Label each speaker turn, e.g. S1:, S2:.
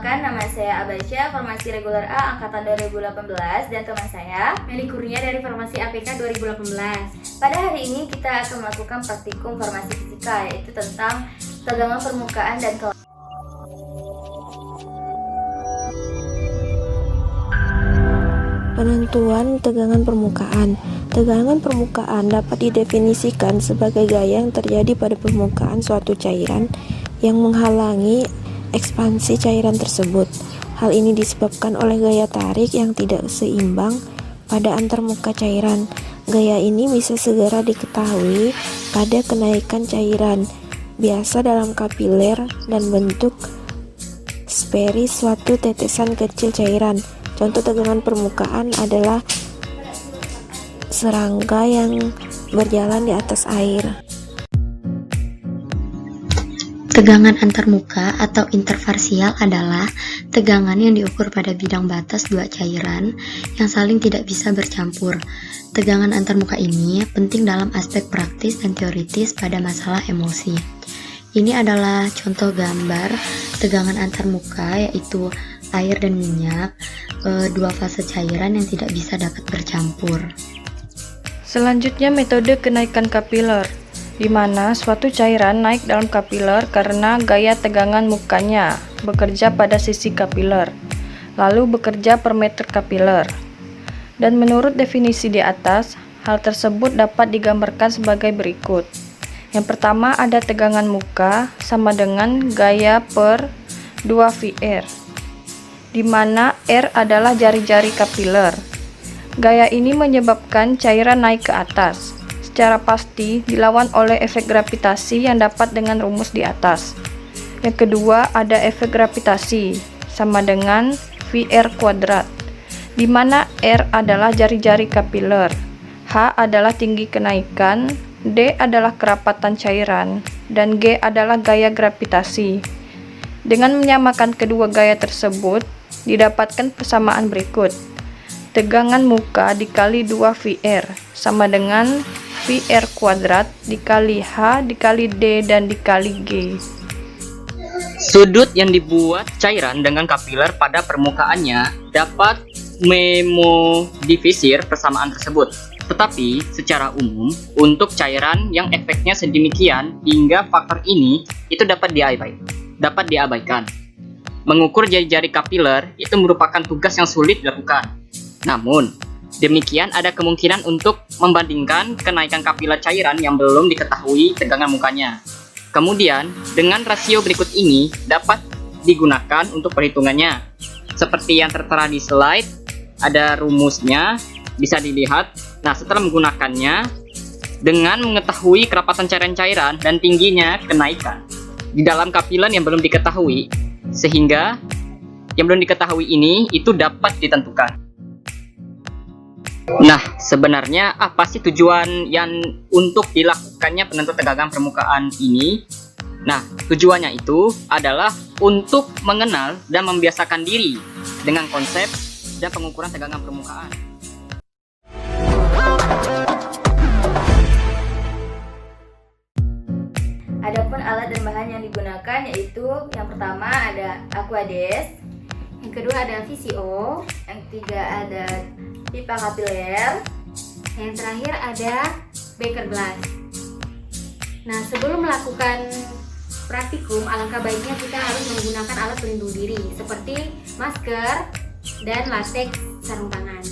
S1: Perkenalkan, nama saya Abasya, Farmasi Reguler A Angkatan 2018, dan teman saya
S2: Meli Kurnia dari Farmasi APK 2018.
S1: Pada hari ini kita akan melakukan praktikum farmasi fisika, yaitu tentang tegangan permukaan dan kelas.
S3: Penentuan tegangan permukaan. Tegangan permukaan dapat didefinisikan sebagai gaya yang terjadi pada permukaan suatu cairan yang menghalangi ekspansi cairan tersebut. Hal ini disebabkan oleh gaya tarik yang tidak seimbang pada antarmuka cairan. Gaya ini bisa segera diketahui pada kenaikan cairan, biasa dalam kapiler dan bentuk sferi suatu tetesan kecil cairan. Contoh tegangan permukaan adalah serangga yang berjalan di atas air.
S4: Tegangan antarmuka atau interfarsial adalah tegangan yang diukur pada bidang batas dua cairan yang saling tidak bisa bercampur. Tegangan antarmuka ini penting dalam aspek praktis dan teoritis pada masalah emosi. Ini adalah contoh gambar tegangan antarmuka, yaitu air dan minyak, dua fase cairan yang tidak bisa dapat bercampur.
S5: Selanjutnya metode kenaikan kapiler, di mana suatu cairan naik dalam kapiler karena gaya tegangan mukanya bekerja pada sisi kapiler, lalu bekerja per meter kapiler. Dan menurut definisi di atas, hal tersebut dapat digambarkan sebagai berikut. Yang pertama ada tegangan muka sama dengan gaya per 2 VR, di mana R adalah jari-jari kapiler. Gaya ini menyebabkan cairan naik ke atas. Secara pasti dilawan oleh efek gravitasi yang dapat dengan rumus di atas. Yang kedua ada efek gravitasi sama dengan VR kuadrat, di mana R adalah jari-jari kapiler, H adalah tinggi kenaikan, D adalah kerapatan cairan, dan G adalah gaya gravitasi. Dengan menyamakan kedua gaya tersebut, didapatkan persamaan berikut. Tegangan muka dikali 2 VR sama dengan VR kuadrat dikali H dikali D dan dikali G.
S6: Sudut yang dibuat cairan dengan kapiler pada permukaannya dapat memodifikasi persamaan tersebut. Tetapi secara umum, untuk cairan yang efeknya sedemikian hingga faktor ini itu dapat diabaikan. Mengukur jari-jari kapiler itu merupakan tugas yang sulit dilakukan. Namun, demikian ada kemungkinan untuk membandingkan kenaikan kapiler cairan yang belum diketahui tegangan mukanya. Kemudian, dengan rasio berikut ini dapat digunakan untuk perhitungannya. Seperti yang tertera di slide, ada rumusnya, bisa dilihat. Nah, setelah menggunakannya, dengan mengetahui kerapatan cairan-cairan dan tingginya kenaikan di dalam kapiler yang belum diketahui, sehingga yang belum diketahui ini itu dapat ditentukan. Nah, sebenarnya apa sih tujuan yang untuk dilakukannya penentuan tegangan permukaan ini? Nah, tujuannya itu adalah untuk mengenal dan membiasakan diri dengan konsep dan pengukuran tegangan permukaan.
S1: Adapun alat dan bahan yang digunakan yaitu yang pertama ada Aquades,
S2: Yang kedua ada VCO,
S1: yang ketiga ada pipa kapiler,
S2: yang terakhir ada beaker glass. Nah, sebelum melakukan praktikum, alangkah baiknya kita harus menggunakan alat pelindung diri seperti masker dan latex sarung tangan.